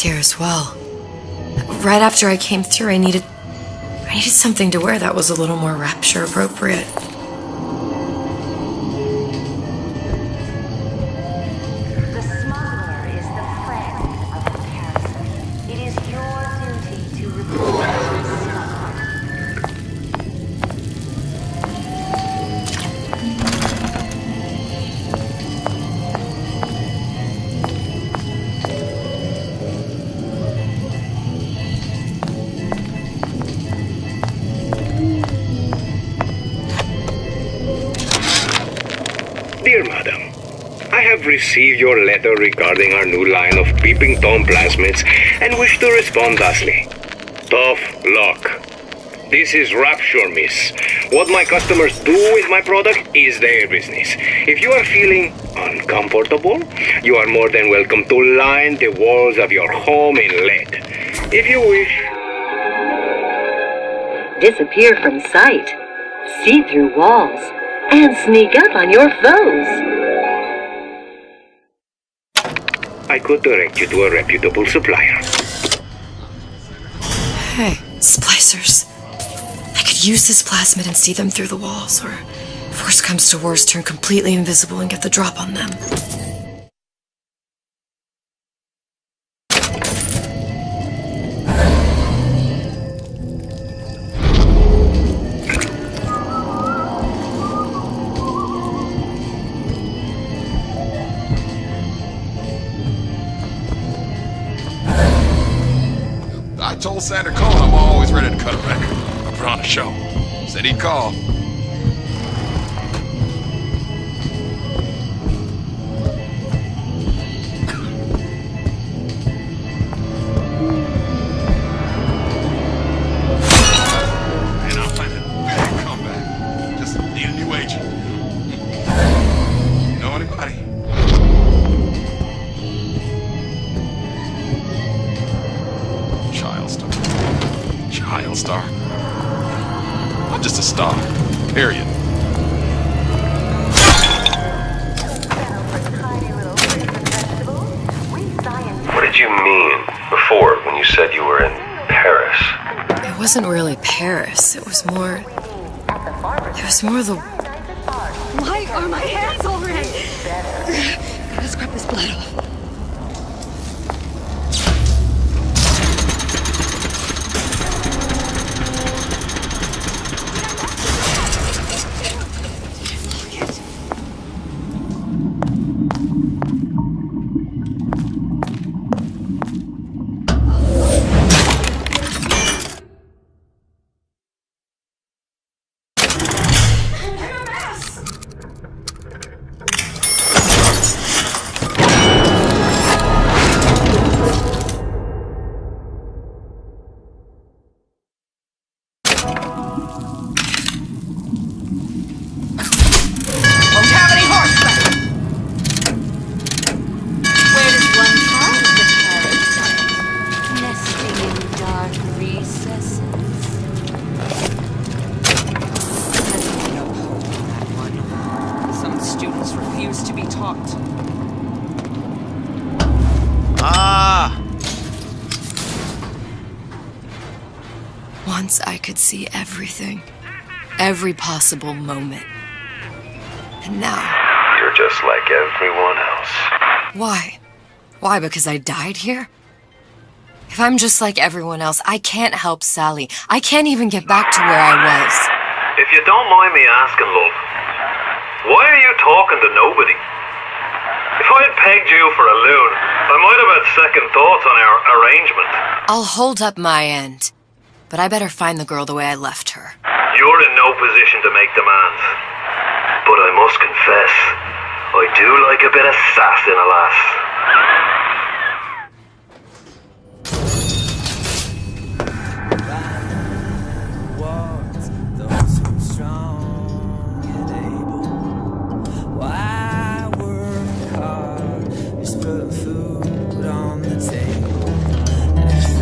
here as well. Right after I came through, I needed something to wear that was a little more rapture appropriate. The smuggler is the friend of the parasite. It is your duty to report the smuggler. Dear Madam, I have received your letter regarding our new line of peeping Tom plasmids and wish to respond thusly. Tough luck. This is Rapture, miss. What my customers do with my product is their business. If you are feeling uncomfortable, you are more than welcome to line the walls of your home in lead. If you wish. Disappear from sight, see through walls, and sneak up on your foes. I could direct you to a reputable supplier. Hey, splicers. I could use this plasmid and see them through the walls, or if worst comes to worst, turn completely invisible and get the drop on them. I told Santa Claus I'm always ready to cut a record. I put on a show. Said he'd call. And I'll find a big comeback. Just need a new agent. Know anybody? Child star. I'm just a star. Period. What did you mean before when you said you were in Paris? It wasn't really Paris. It was more the... Why are my hands all red? Gotta scrub this blood off. Once I could see everything. Every possible moment. And now... You're just like everyone else. Why? Why, because I died here? If I'm just like everyone else, I can't help Sally. I can't even get back to where I was. If you don't mind me asking, love, why are you talking to nobody? If I had pegged you for a loon, I might have had second thoughts on our arrangement. I'll hold up my end. But I better find the girl the way I left her. You're in no position to make demands. But I must confess, I do like a bit of sass in a lass.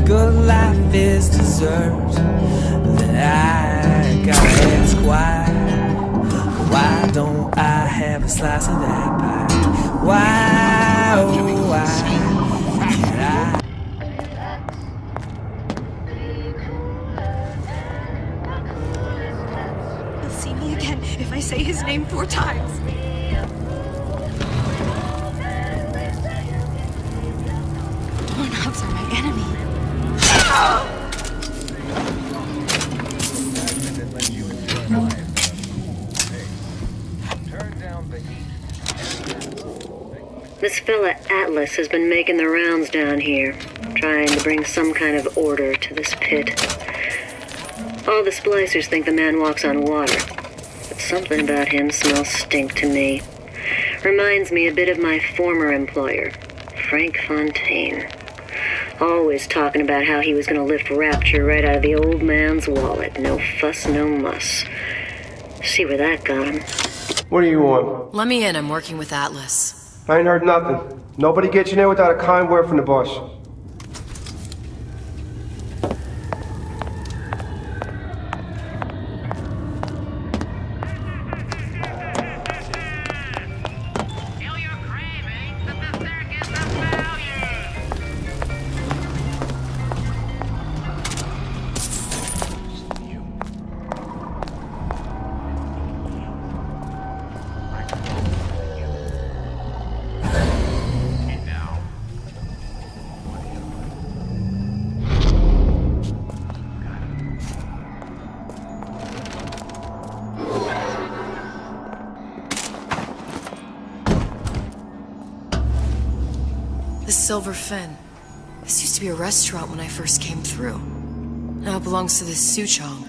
Good life is dessert. Then I gotta ask why don't I have a slice of that pie? Why, oh why can't I? see me again if I say his name 4 times. Doorknobs are my enemy. This fella Atlas has been making the rounds down here, trying to bring some kind of order to this pit. All the splicers think the man walks on water, but something about him smells stink to me. Reminds me a bit of my former employer, Frank Fontaine. Always talking about how he was going to lift Rapture right out of the old man's wallet. No fuss, no muss. See where that got him. What do you want? Let me in. I'm working with Atlas. I ain't heard nothing. Nobody gets in there without a kind word from the boss. The Silver Fin. This used to be a restaurant when I first came through. Now it belongs to this Suchong.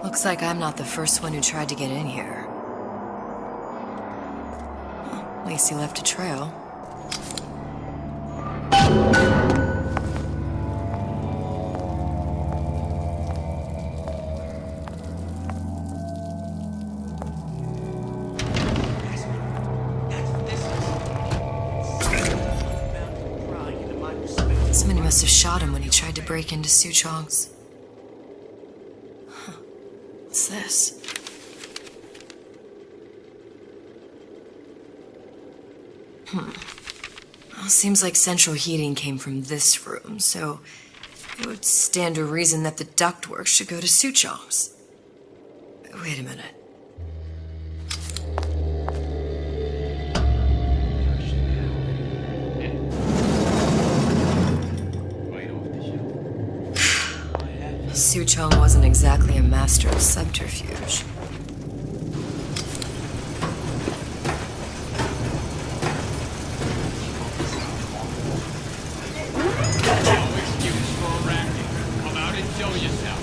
Looks like I'm not the first one who tried to get in here. Well, at least he left a trail. Somebody must have shot him when he tried to break into Suchong's. Huh. What's this? Well, seems like central heating came from this room, so it would stand to reason that the ductwork should go to Suchong's. Wait a minute. Suchong wasn't exactly a master of subterfuge. No excuse for acting. Come out and show yourself.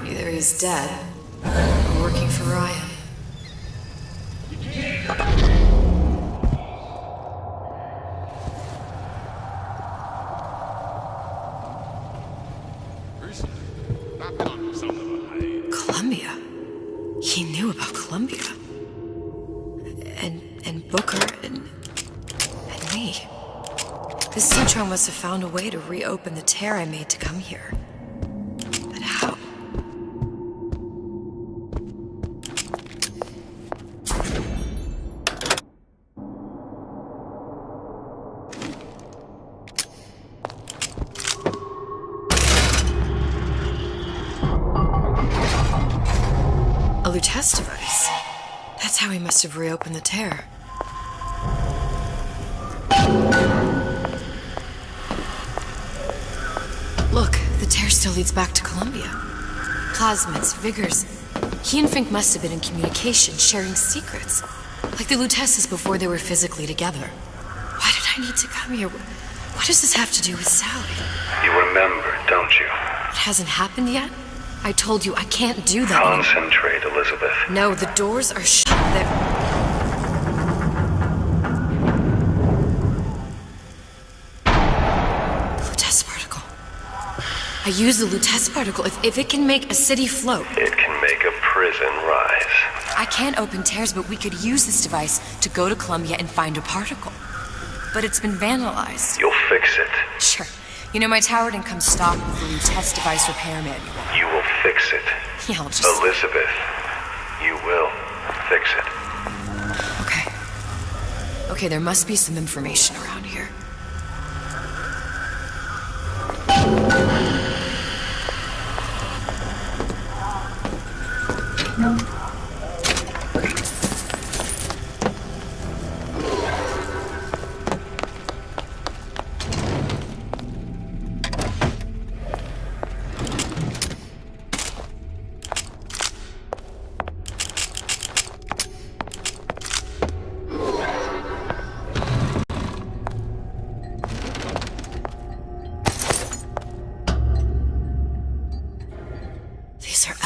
Either he's dead, or working for Ryan. Columbia? He knew about Columbia. And Booker, and me. This Suchong must have found a way to reopen the tear I made to come here. But how? A Lutece device. That's how he must have reopened the tear. Look, the tear still leads back to Columbia. Plasmids, Vigors. He and Fink must have been in communication, sharing secrets. Like the Luteces before they were physically together. Why did I need to come here? What does this have to do with Sally? You remember, don't you? It hasn't happened yet? I told you I can't do that. Concentrate, Elizabeth. No, the doors are shut. They're... Lutece particle. I use the Lutece particle. If it can make a city float. It can make a prison rise. I can't open tears, but we could use this device to go to Columbia and find a particle. But it's been vandalized. You'll fix it. Sure. You know, my tower didn't come stock with the Lutece device repair manual. You will fix it. Yeah, I'll just... Elizabeth, you will fix it. Okay. Okay, there must be some information around here.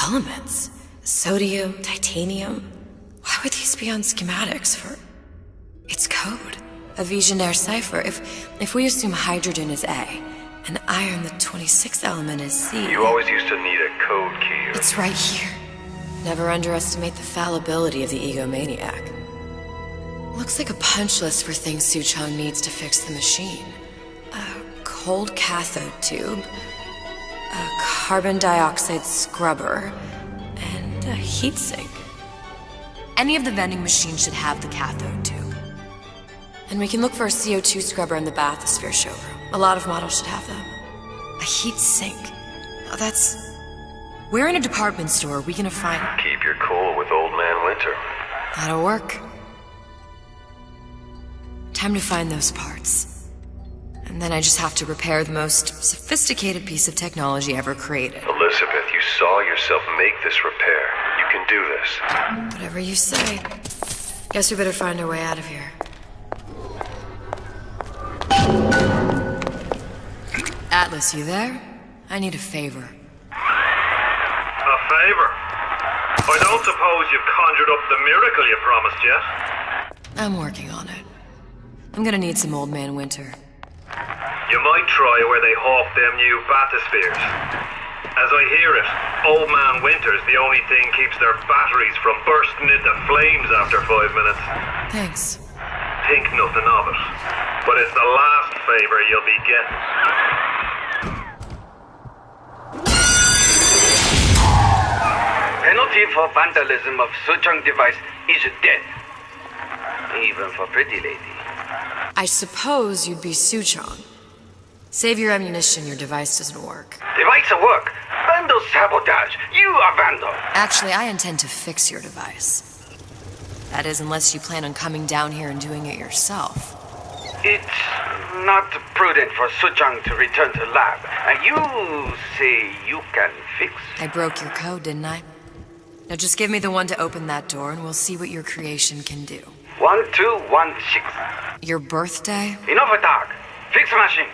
Elements. Sodium, titanium. Why would these be on schematics for... It's code. A Visionaire cipher. If we assume hydrogen is A, and iron, the 26th element, is C... You always used to need a code key. It's right here. Never underestimate the fallibility of the egomaniac. Looks like a punch list for things Suchong needs to fix the machine. A cold cathode tube, a carbon dioxide scrubber, and a heatsink. Any of the vending machines should have the cathode tube. And we can look for a CO2 scrubber in the bathysphere showroom. A lot of models should have them. A heatsink. Oh, that's... Where in a department store are we gonna find... Keep your cool with Old Man Winter. That'll work. Time to find those parts. And then I just have to repair the most sophisticated piece of technology ever created. Elizabeth, you saw yourself make this repair. You can do this. Whatever you say. Guess we better find our way out of here. Atlas, you there? I need a favor. A favor? I don't suppose you've conjured up the miracle you promised yet? I'm working on it. I'm gonna need some Old Man Winter. You might try where they hawk them new bathyspheres. As I hear it, Old Man Winter's the only thing keeps their batteries from bursting into flames after 5 minutes. Thanks. Think nothing of it. But it's the last favor you'll be getting. Penalty for vandalism of Suchong device is death. Even for pretty lady. I suppose you'd be Suchong. Save your ammunition, your device doesn't work. Device work. Vandal sabotage. You are vandal. Actually, I intend to fix your device. That is, unless you plan on coming down here and doing it yourself. It's not prudent for Suchong to return to lab. And you say you can fix? I broke your code, didn't I? Now just give me the one to open that door and we'll see what your creation can do. 1216. Your birthday? Enough talk. Fix machine.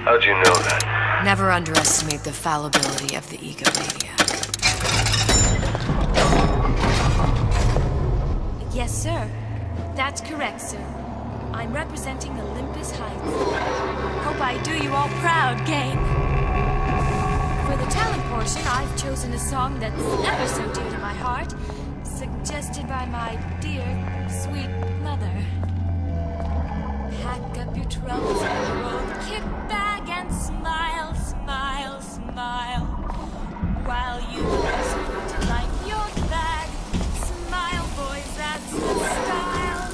How'd you know that? Never underestimate the fallibility of the egomaniac. Yes, sir. That's correct, sir. I'm representing Olympus Heights. Hope I do you all proud, gang. For the talent portion, I've chosen a song that's ever so dear to my heart, suggested by my dear, sweet mother. Pack up your troubles on the road, kick back and smile, smile, smile. While you listen to life, your bag. Smile, boys, that's the style.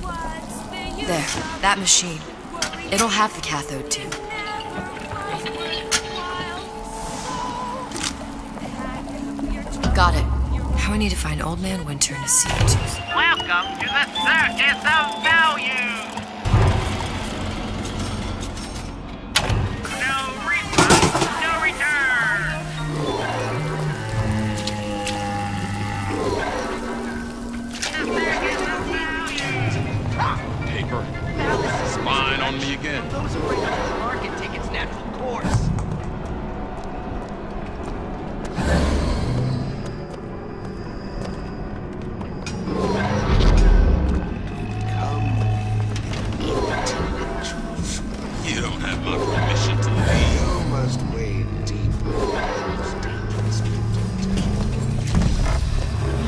What's the use There, that machine. It'll have the cathode tube. Got it. Now I need to find Old Man Winter and a CO2. Welcome to the Circus of Value! No refund, no return! The Circus of Value! Paper. Spying on me again. must wade deep into those dangerous mutant.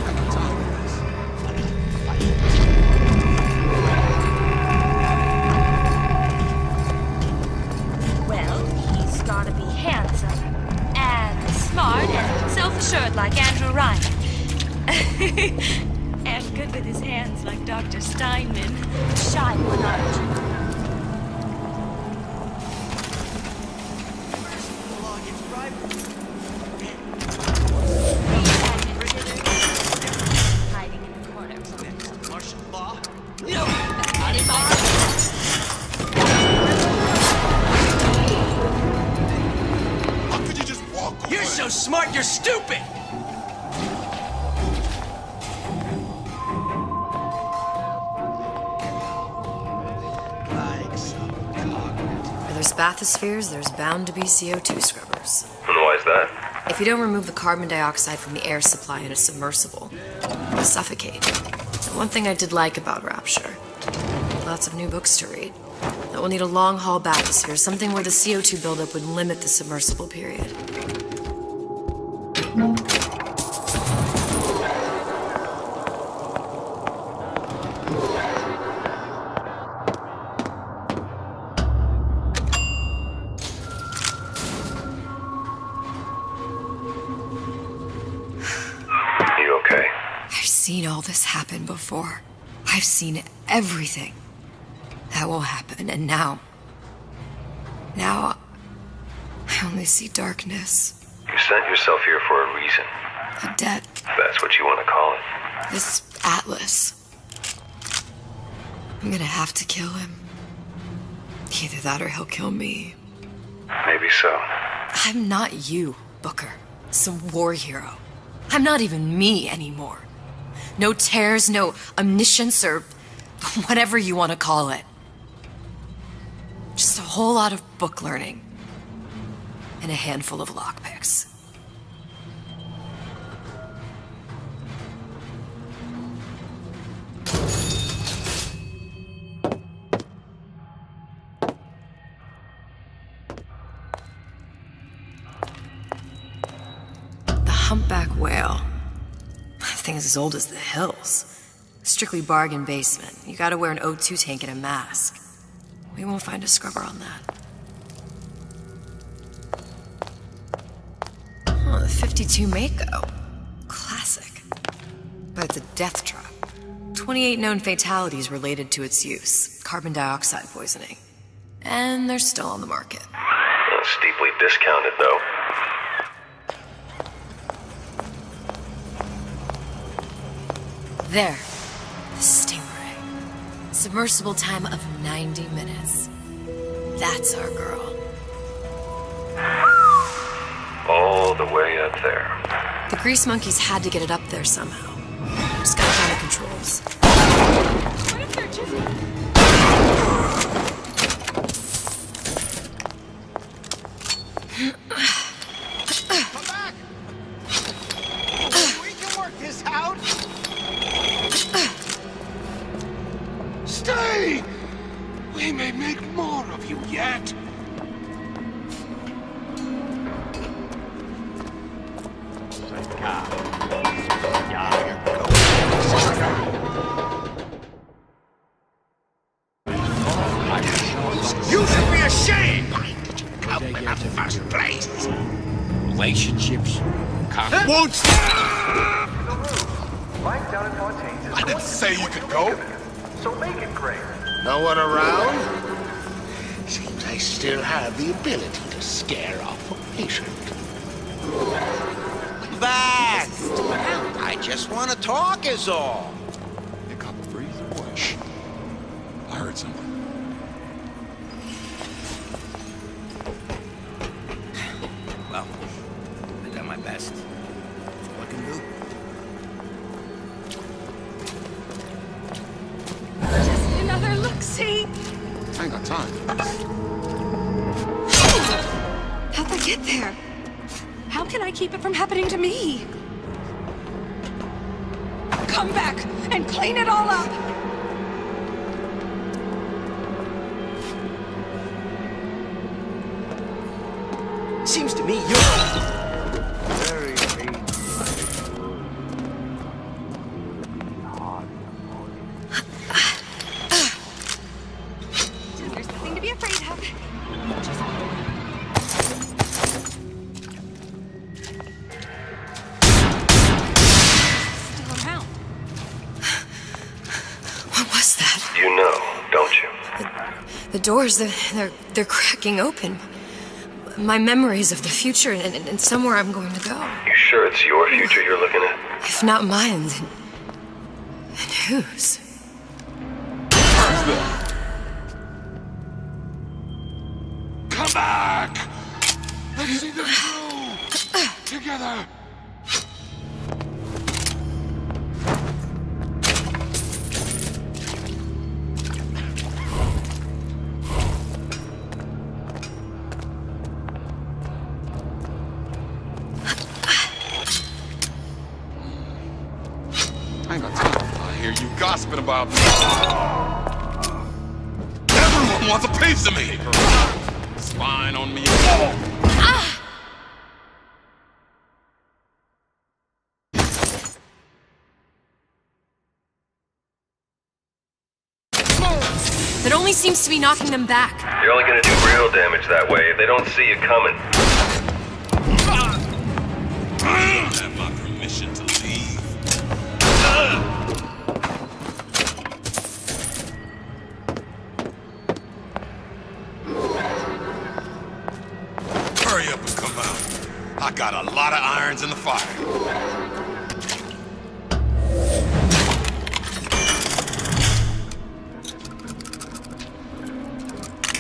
I can talk with this, but I can fight. Well, he's gotta be handsome and smart and self-assured like Andrew Ryan. And good with his hands like Dr. Steinman. Shy one, aren't you? Hiding in the corner. Martial law? How could you just walk away? You're so smart, you're stupid! Where there's bathyspheres, there's bound to be CO2 scrubbers. And why is that? If you don't remove the carbon dioxide from the air supply in a submersible, you'll suffocate. And one thing I did like about Rapture, lots of new books to read. That will need a long-haul bathysphere, something where the CO2 buildup would limit the submersible period. You okay? I've seen all this happen before. I've seen everything that will happen, and now I only see darkness. You sent yourself here for a reason. A debt. That's what you want to call it. This Atlas. I'm gonna have to kill him. Either that or he'll kill me. Maybe so. I'm not you, Booker. Some war hero. I'm not even me anymore. No tears, no omniscience, or whatever you want to call it. Just a whole lot of book learning. And a handful of lockpicks. The humpback whale. That thing is as old as the hills. Strictly bargain basement. You gotta wear an O2 tank and a mask. We won't find a scrubber on that. Oh, the 52 Mako. Classic. But it's a death trap. 28 known fatalities related to its use. Carbon dioxide poisoning. And they're still on the market. Steeply discounted, though. There. The Stingray. Submersible time of 90 minutes. That's our girl. All the way up there. The grease monkeys had to get it up there somehow. Just gotta find the controls. What if they're just... Come back! We can work this out! Stay! We may make more of you yet. You should be ashamed! Why did you come in the first place? Relationships. Won't Mike down in Fontaine's is I didn't say you could go. so make it great. No one around? Seems I still have the ability to scare off a patient. Fast! I just want to talk is all. Pick up free bush. I heard something. Well, I done my best. That's all I can do. Just another look-see. I ain't got time. How'd they get there? How can I keep it from happening to me? Come back and clean it all up. Seems to me you're... Very painful. There's nothing to be afraid of. Still around. What was that? You know, don't you? The doors, they're cracking open. My memories of the future and somewhere I'm going to go. You sure it's your future you're looking at? If not mine, then whose? Come back! Let's see them through! Together! I ain't got time. I hear you gossiping about me. Everyone wants a piece of me! Spine on me. That only seems to be knocking them back. You're only gonna do real damage that way if they don't see you coming. I don't have my permission to leave. Hurry up and come out. I got a lot of irons in the fire.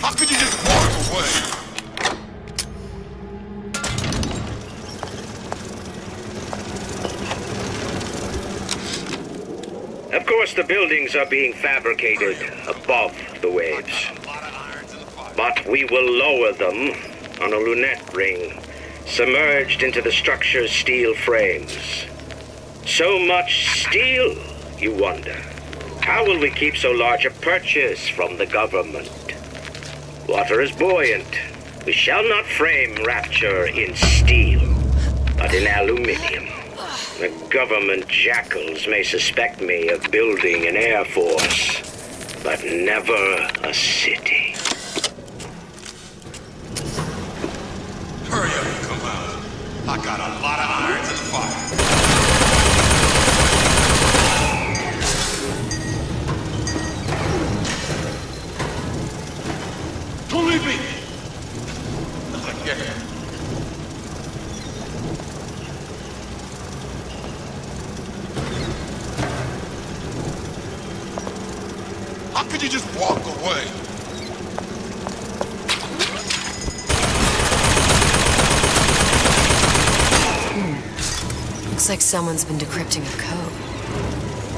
How could you just walk away? Of course, the buildings are being fabricated above the waves. But we will lower them on a lunette ring, submerged into the structure's steel frames. So much steel, you wonder. How will we keep so large a purchase from the government? Water is buoyant. We shall not frame Rapture in steel, but in aluminium. The government jackals may suspect me of building an air force, but never a city. Hurry up and come out. I got a lot of irons in the fire. Don't leave me! Yeah. How could you just walk away? Looks like someone's been decrypting a code.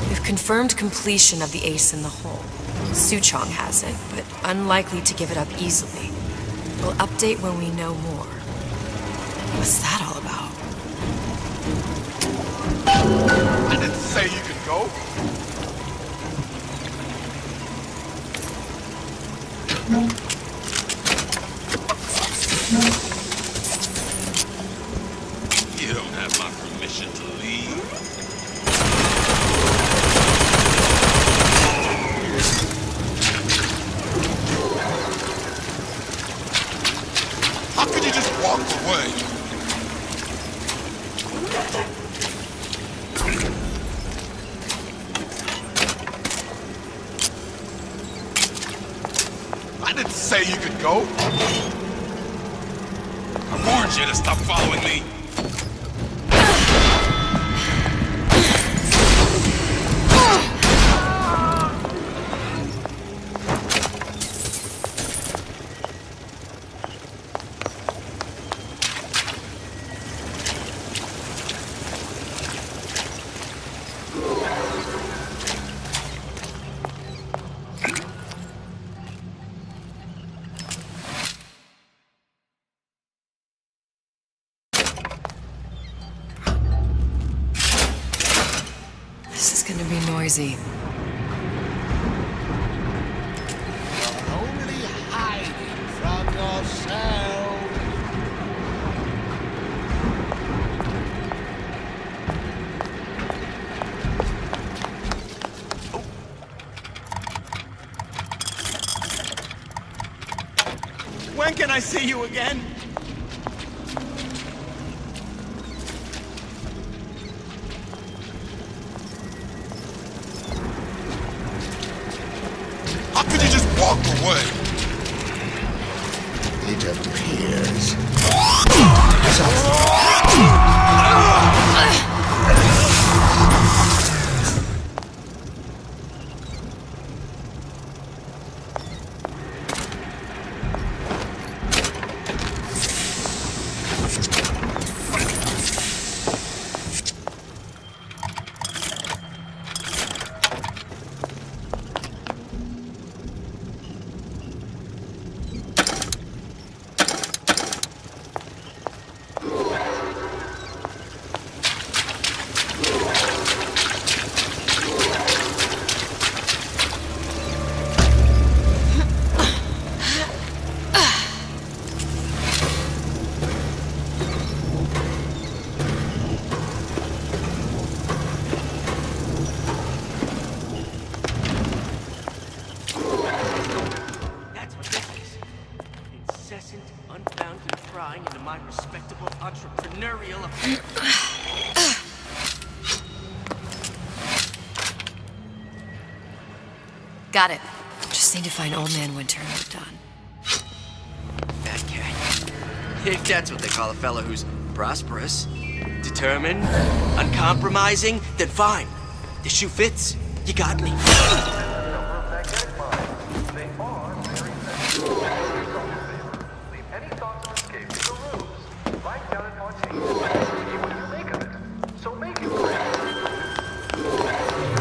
We've confirmed completion of the ace in the hole. Suchong has it, but unlikely to give it up easily. We'll update when we know more. What's that all about? I didn't say you could go. You don't have my permission to leave. How could you just walk away? I didn't say you could go. I warned you to stop following me. This is gonna be noisy. Only hiding from yourself. I see you again? How could you just walk away? It appears. Got it. Just need to find Old Man Winter and we're done. That cat. If that's what they call a fellow who's prosperous, determined, uncompromising, then fine. The shoe fits. You got me.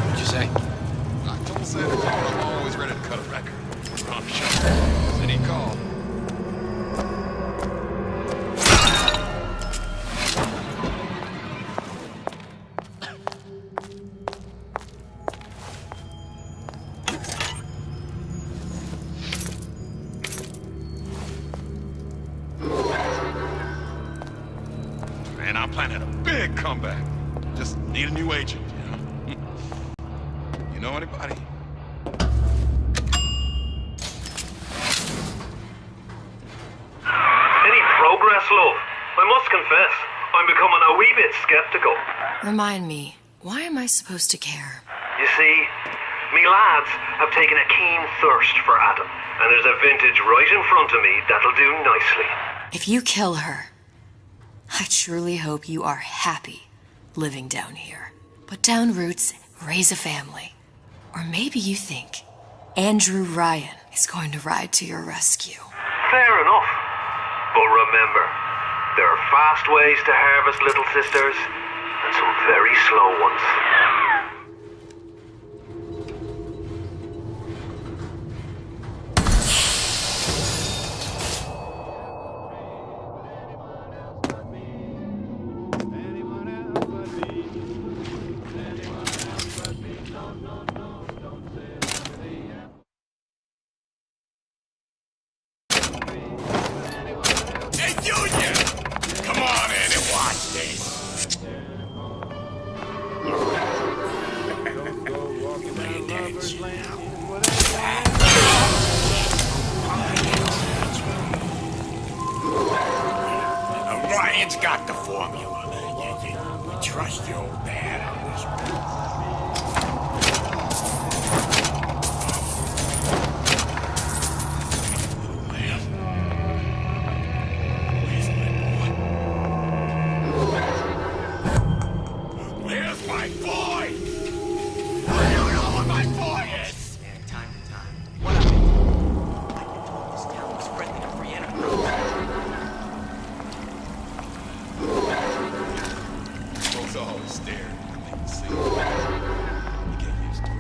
What'd you say? I told Santa Claus I'm always ready to cut a record. We're on the show. Said he'd call. Man, I'm planning a big comeback. Just need a new agent, you know? You know anybody? Any progress, love? I must confess, I'm becoming a wee bit skeptical. Remind me, why am I supposed to care? You see, me lads have taken a keen thirst for Adam, and there's a vintage right in front of me that'll do nicely. If you kill her, I truly hope you are happy living down here. Put down roots, raise a family. Or maybe you think Andrew Ryan is going to ride to your rescue. Fair enough. But remember, there are fast ways to harvest little sisters, and some very slow ones. Ryan's got the formula. We trust your old dad on this one. Where's my boy? I don't know where my boy is. Man, time to time. What I've been told this town was friendly to free enterprise. Folks always stare when they can see. You get used to it.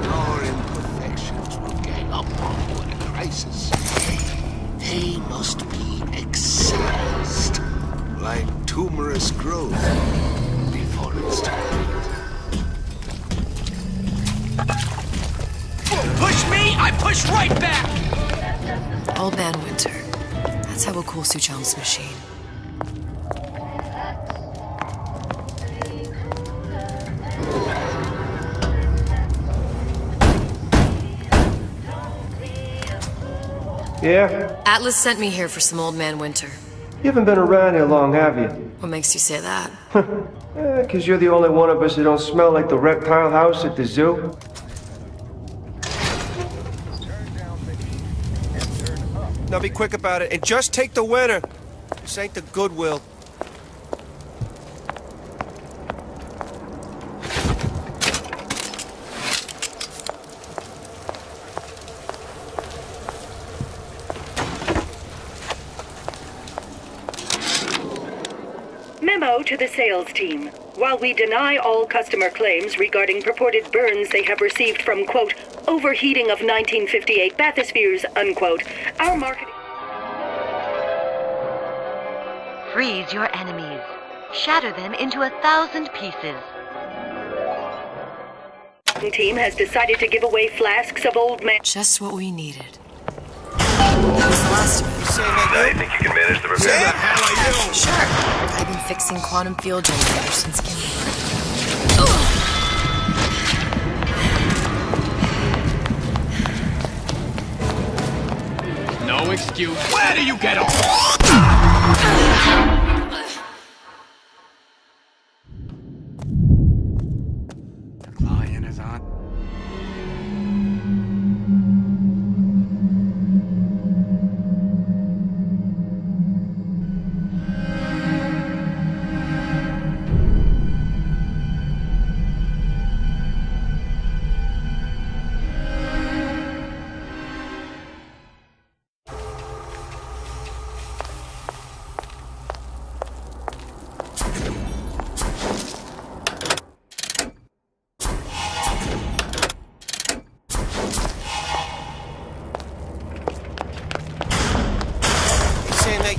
Our imperfections will gang up on you in a crisis. They must be excised, like tumorous growth, before it's too late. Push me, I push right back! Old Man Winter. That's how we'll cool Suchong's machine. Yeah? Atlas sent me here for some Old Man Winter. You haven't been around here long, have you? What makes you say that? 'Cause you're the only one of us that don't smell like the reptile house at the zoo. Now be quick about it, and just take the winner. This ain't the Goodwill. Memo to the sales team. While we deny all customer claims regarding purported burns they have received from, quote, overheating of 1958 bathyspheres, unquote, our marketing Freeze your enemies. Shatter them into 1,000 pieces. team has decided to give away flasks of Old Man. Just what we needed. That was the last of it. I think you can manage the repair. Sure. I've been fixing quantum field generators since kindergarten. No excuse. Where do you get off? The client is on.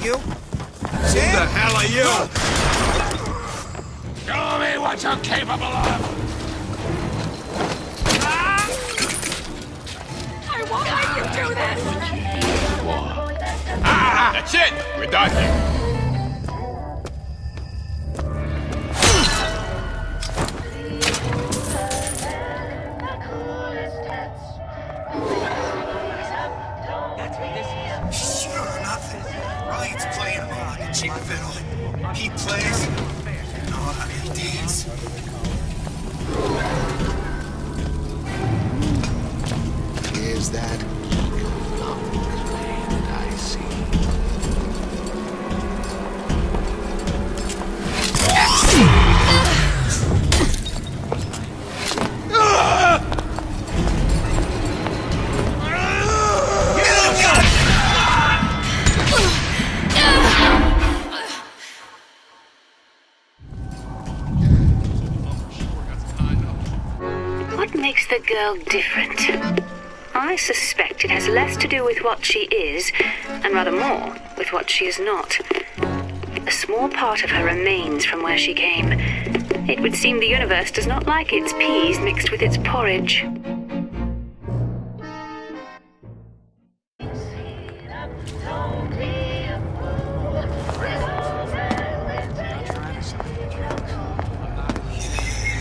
You? Who the hell are you? Show me what you're capable of! I won't let you do this! Ah! That's it! We're done here. Ryan's playing on a cheap fiddle. He plays. Oh, how he dance. Is that economic that I see? What makes the girl different? I suspect it has less to do with what she is, and rather more with what she is not. A small part of her remains from where she came. It would seem the universe does not like its peas mixed with its porridge.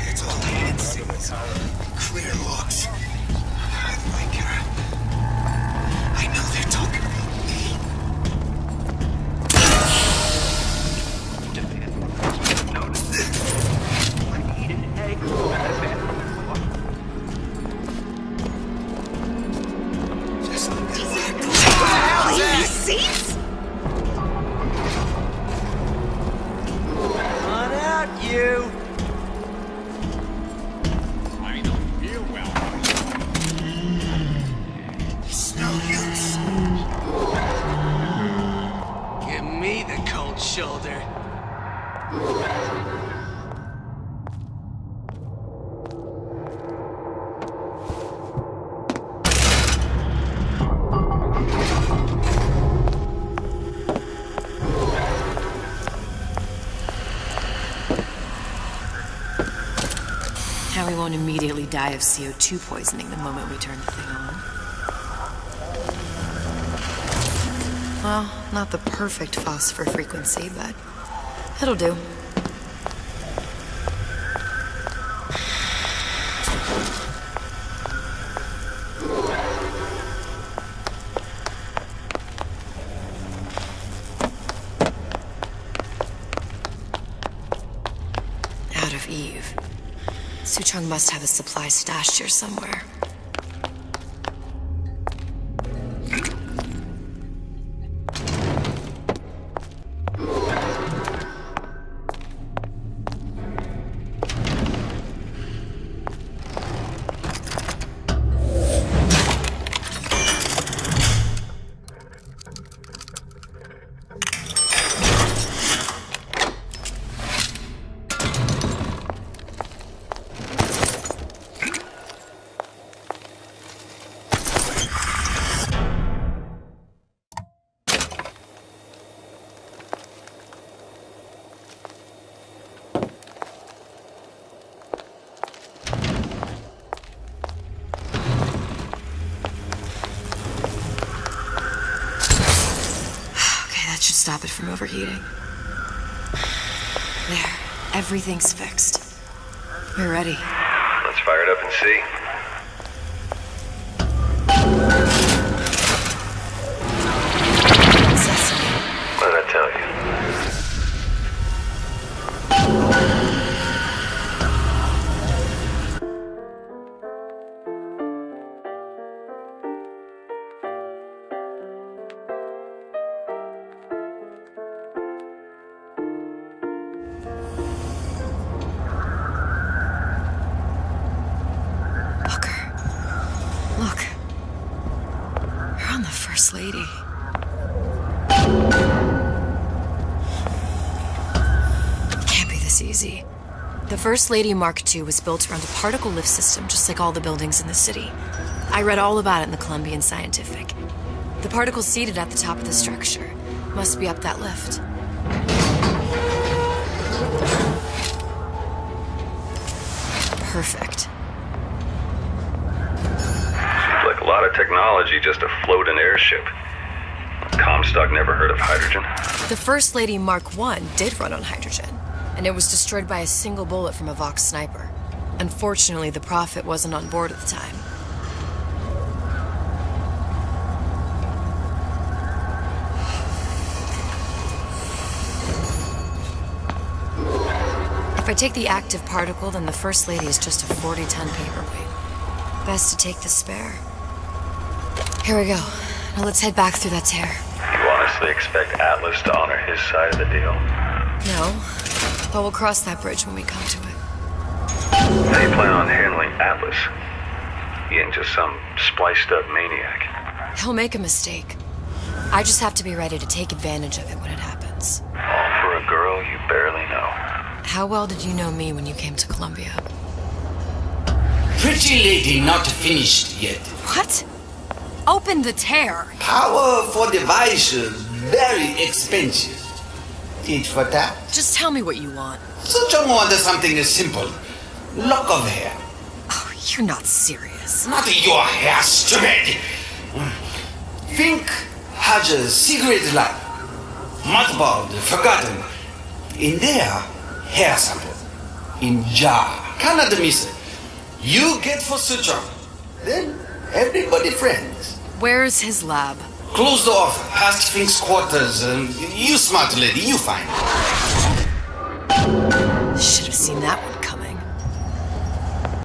It's all hand signals. Clear looks. I like her. I know they're talking about just like that. Seats? Come on out, you! I don't feel well. It's no use. Give me the cold shoulder. Now we won't immediately die of CO2 poisoning the moment we turn the thing on. Well, not the perfect phosphor frequency, but it'll do. Suchong must have his supplies stashed here somewhere. Stop it from overheating. There, everything's fixed. We're ready. Let's fire it up and see. Sesame. What did I tell you? Look. You're on the First Lady. It can't be this easy. The First Lady Mark II was built around a particle lift system just like all the buildings in the city. I read all about it in the Columbian Scientific. The particles seated at the top of the structure must be up that lift. Perfect. Like a lot of technology just to float an airship. Comstock never heard of hydrogen. The First Lady Mark I did run on hydrogen, and it was destroyed by a single bullet from a Vox sniper. Unfortunately, the Prophet wasn't on board at the time. If I take the active particle, then the First Lady is just a 40-ton paperweight. Best to take the spare. Here we go. Now let's head back through that tear. You honestly expect Atlas to honor his side of the deal? No, but we'll cross that bridge when we come to it. How do you plan on handling Atlas? He ain't just some spliced-up maniac. He'll make a mistake. I just have to be ready to take advantage of it when it happens. All for a girl you barely know. How well did you know me when you came to Columbia? Pretty lady not finished yet. What? Open the tear. Powerful device, very expensive. Tit for tat. Just tell me what you want. Such a want something simple. Lock of hair. Oh, you're not serious. Not your hair, stupid. Think has a cigarette light. Mothballed, forgotten. In there, hair sample. In jar. Cannot miss it. You get for Suchong. Then everybody friends. Where's his lab? Closed off, past Fink's quarters. You smart lady, you find. Should have seen that one